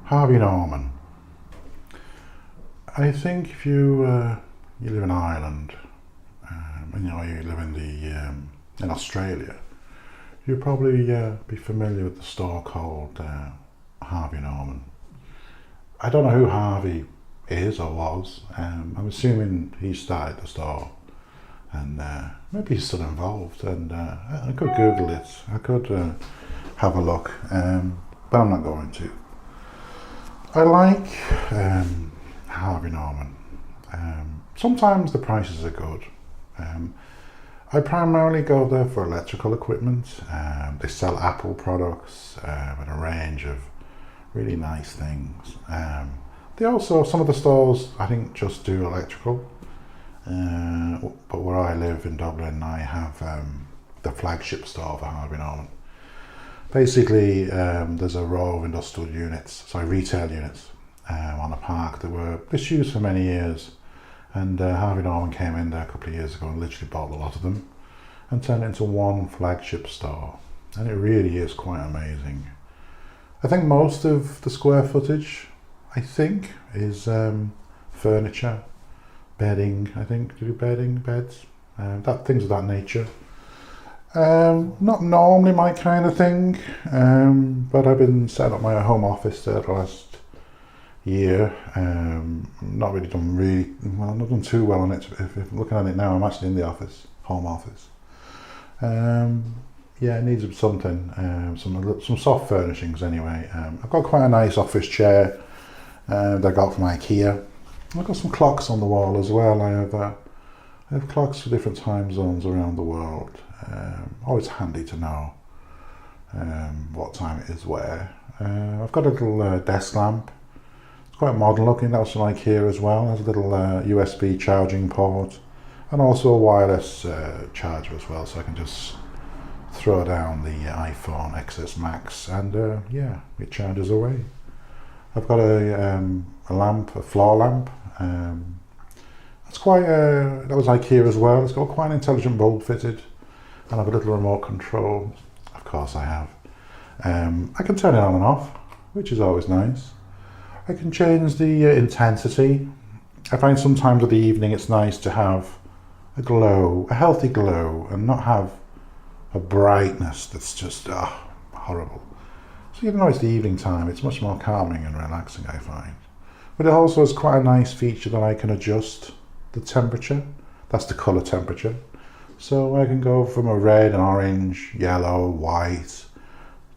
Harvey Norman. I think if you live in Ireland, and you live in Australia, you'll probably be familiar with the store called Harvey Norman. I don't know who Harvey is or was. I'm assuming he started the store, and maybe he's still involved. And I could Google it. I could have a look, but I'm not going to. I like Harvey Norman. Sometimes the prices are good. I primarily go there for electrical equipment. They sell Apple products and a range of really nice things. They also, some of the stores I think just do electrical, but where I live in Dublin, I have the flagship store for Harvey Norman. Basically, there's a row of retail units on a park that were disused for many years, and Harvey Norman came in there a couple of years ago and literally bought a lot of them and turned it into one flagship store, and it really is quite amazing. I think most of the square footage, is furniture, bedding. I think they do bedding, beds, things of that nature. Not normally my kind of thing, but I've been setting up my home office there the last year. Not done too well on it. If I'm looking at it now, I'm actually in the office, home office. It needs something, some soft furnishings anyway. I've got quite a nice office chair that I got from IKEA. I've got some clocks on the wall as well. I have clocks for different time zones around the world. Always handy to know what time it is where. I've got a little desk lamp. It's quite modern looking. That was from IKEA as well. It has a little USB charging port and also a wireless charger as well, so I can just throw down the iPhone XS Max and it charges away. I've got a floor lamp. That was IKEA as well. It's got quite an intelligent bulb fitted, and I've a little remote control. Of course I have. I can turn it on and off, which is always nice. I can change the intensity. I find sometimes in the evening it's nice to have a healthy glow, and not have a brightness that's just horrible. So even though it's the evening time, it's much more calming and relaxing, I find. But it also has quite a nice feature that I can adjust the temperature. That's the colour temperature. So I can go from a red, orange, yellow, white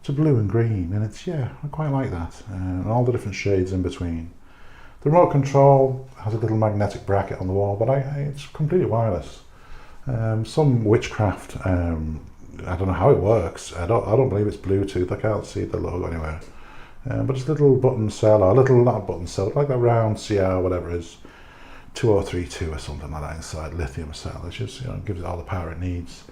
to blue and green, and I quite like that, and all the different shades in between. The remote control has a little magnetic bracket on the wall, but it's completely wireless. Some witchcraft. I don't know how it works. I don't believe it's Bluetooth. I can't see the logo anywhere. But it's a little button cell, not button cell, like that round CR, whatever it is, 2032 or something like that inside, lithium cell. It just gives it all the power it needs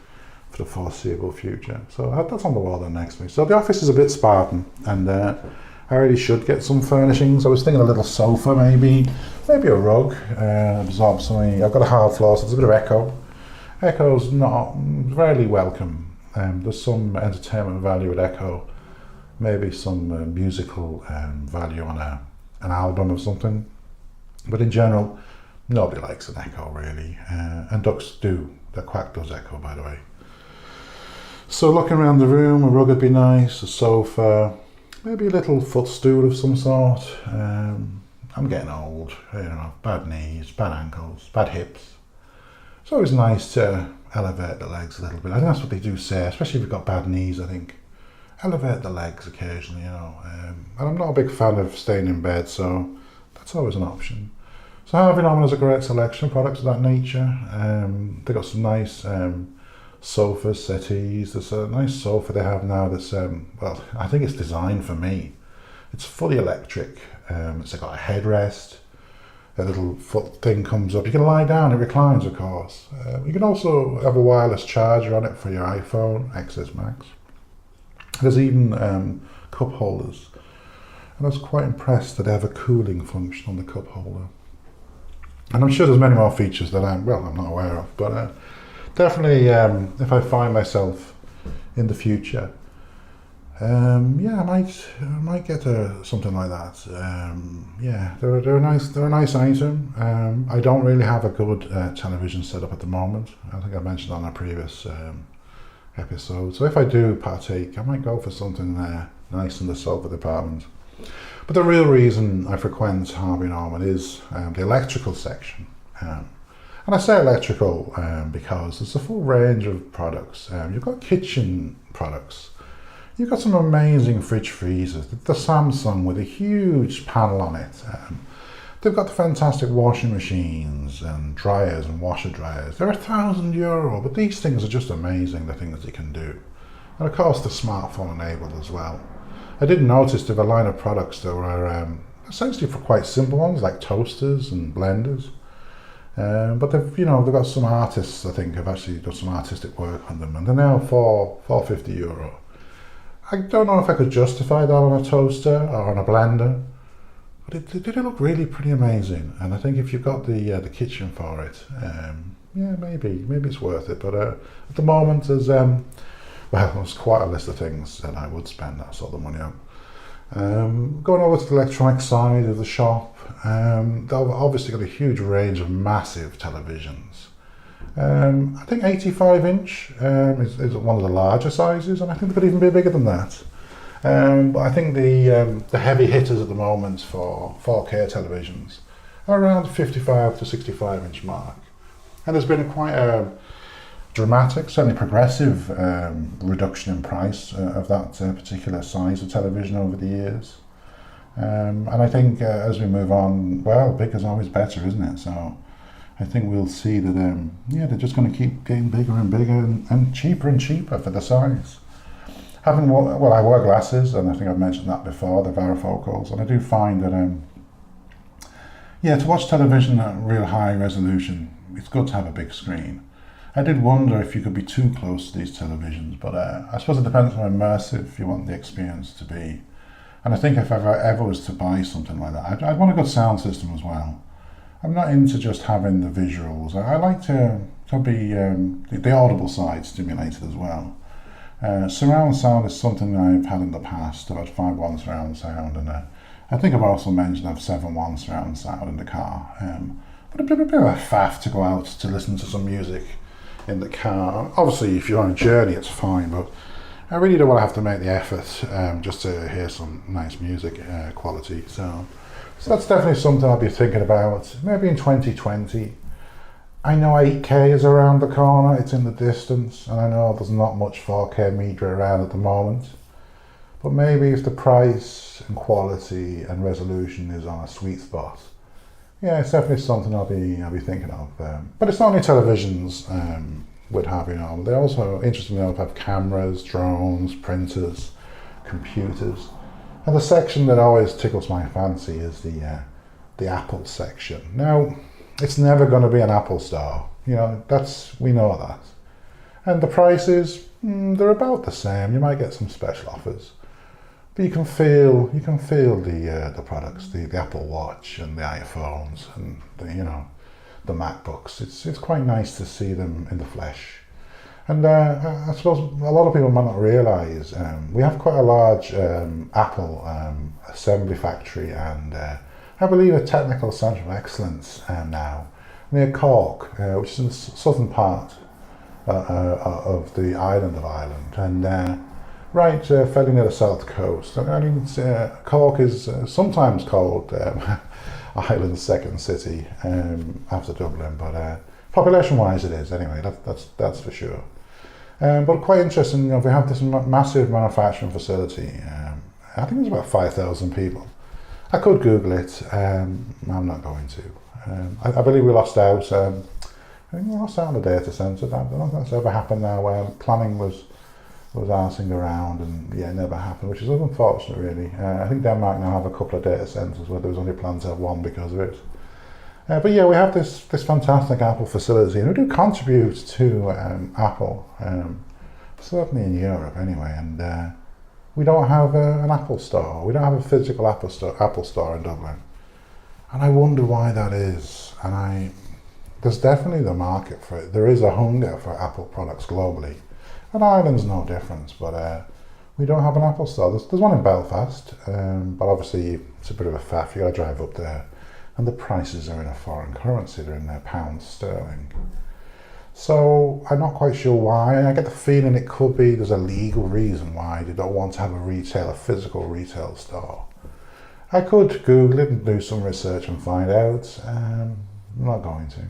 for the foreseeable future. So that's on the wall there next to me. So the office is a bit Spartan, and I really should get some furnishings. I was thinking a little sofa, maybe a rug, absorb something. I've got a hard floor, so there's a bit of echo. Echo's not rarely welcome. There's some entertainment value with echo, maybe some musical value on an album or something, but in general nobody likes an echo really, and ducks do. The quack does echo, by the way. So looking around the room, a rug would be nice, a sofa, maybe a little footstool of some sort. I'm getting old, bad knees, bad ankles, bad hips. It's always nice to elevate the legs a little bit. I think that's what they do say, especially if you've got bad knees, I think. Elevate the legs occasionally, And I'm not a big fan of staying in bed, so that's always an option. So Harvey Norman has a great selection of products of that nature. They've got some nice sofas, settees. There's a nice sofa they have now that's, I think it's designed for me. It's fully electric. It's got a headrest. A little foot thing comes up. You can lie down, it reclines, of course. You can also have a wireless charger on it for your iPhone XS Max. There's even cup holders. And I was quite impressed that they have a cooling function on the cup holder. And I'm sure there's many more features that I'm not aware of. But definitely, if I find myself in the future Yeah, I might get something like that. Yeah, they're a nice item. I don't really have a good television setup at the moment. I think I mentioned on a previous episode. So if I do partake, I might go for something nice in the sofa department. But the real reason I frequent Harvey Norman is the electrical section. And I say electrical because there's a full range of products. You've got kitchen products. You've got some amazing fridge freezers. The Samsung with a huge panel on it. They've got the fantastic washing machines and dryers and washer dryers. They're €1,000, but these things are just amazing, the things they can do. And of course, they're smartphone enabled as well. I did notice there were a line of products that were essentially for quite simple ones, like toasters and blenders. But they've got some artists, I think, have actually done some artistic work on them, and they're now for €450. I don't know if I could justify that on a toaster or on a blender, but they do look really pretty amazing. And I think if you've got the kitchen for it, yeah, maybe it's worth it. But at the moment, there's quite a list of things that I would spend that sort of money on. Going over to the electronic side of the shop, they've obviously got a huge range of massive televisions. I think 85-inch is one of the larger sizes, and I think they could even be bigger than that. But I think the heavy hitters at the moment for 4K televisions are around 55 to 65-inch mark. And there's been quite a dramatic, certainly progressive reduction in price of that particular size of television over the years. And I think as we move on, well, bigger's always better, isn't it? So I think we'll see that, they're just going to keep getting bigger and bigger and cheaper for the size. I wear glasses, and I think I've mentioned that before, the varifocals, and I do find that, to watch television at real high resolution, it's good to have a big screen. I did wonder if you could be too close to these televisions, but I suppose it depends on how immersive you want the experience to be. And I think if I ever was to buy something like that, I'd want a good sound system as well. I'm not into just having the visuals. I like to be the audible side stimulated as well. Surround sound is something I've had in the past. I've had 5.1 surround sound, and I think I've also mentioned I've 7.1 surround sound in the car. But a bit of a faff to go out to listen to some music in the car. Obviously, if you're on a journey, it's fine, but I really don't want to have to make the effort just to hear some nice music quality. So that's definitely something I'll be thinking about, maybe in 2020. I know 8K is around the corner, it's in the distance, and I know there's not much 4K media around at the moment. But maybe if the price and quality and resolution is on a sweet spot, yeah, it's definitely something I'll be thinking of. But it's not only televisions with Harvey Norman. They also, interestingly enough, have cameras, drones, printers, computers. And the section that always tickles my fancy is the Apple section. Now, it's never going to be an Apple store. We know that. And the prices, they're about the same. You might get some special offers, but you can feel the products, the Apple Watch and the iPhones and the MacBooks. It's quite nice to see them in the flesh. And I suppose a lot of people might not realise we have quite a large Apple assembly factory and I believe a technical centre of excellence now near Cork, which is in the southern part of the island of Ireland, and fairly near the south coast. I mean, Cork is sometimes called Ireland's second city after Dublin, but population-wise it is anyway. That's for sure. But quite interesting, we have this massive manufacturing facility. I think there's about 5,000 people. I could Google it. I'm not going to. I believe we lost out. I think we lost out on the data centre. I don't think that's ever happened now. Where planning was arsing around, and it never happened, which is unfortunate, really. I think Denmark now have a couple of data centres where there was only planned to have one because of it. But we have this fantastic Apple facility, and we do contribute to Apple, certainly in Europe anyway. And we don't have an Apple store. We don't have a physical Apple store in Dublin, and I wonder why that is. And there's definitely the market for it. There is a hunger for Apple products globally, and Ireland's no different. But we don't have an Apple store. There's one in Belfast, but obviously it's a bit of a faff. You got to drive up there, and the prices are in a foreign currency. They're in pounds sterling. So I'm not quite sure why, and I get the feeling it could be there's a legal reason why they don't want to have a physical retail store. I could Google it and do some research and find out. I'm not going to.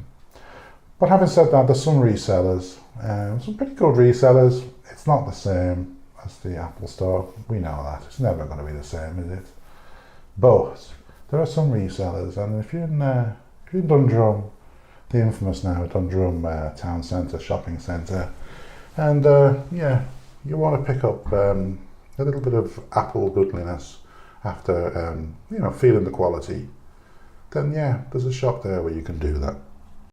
But having said that, there's some resellers, some pretty good resellers. It's not the same as the Apple store. We know that. It's never going to be the same, is it? But there are some resellers, and if you're in Dundrum, the infamous now Dundrum town centre, shopping centre, and you want to pick up a little bit of Apple goodliness after feeling the quality, then there's a shop there where you can do that.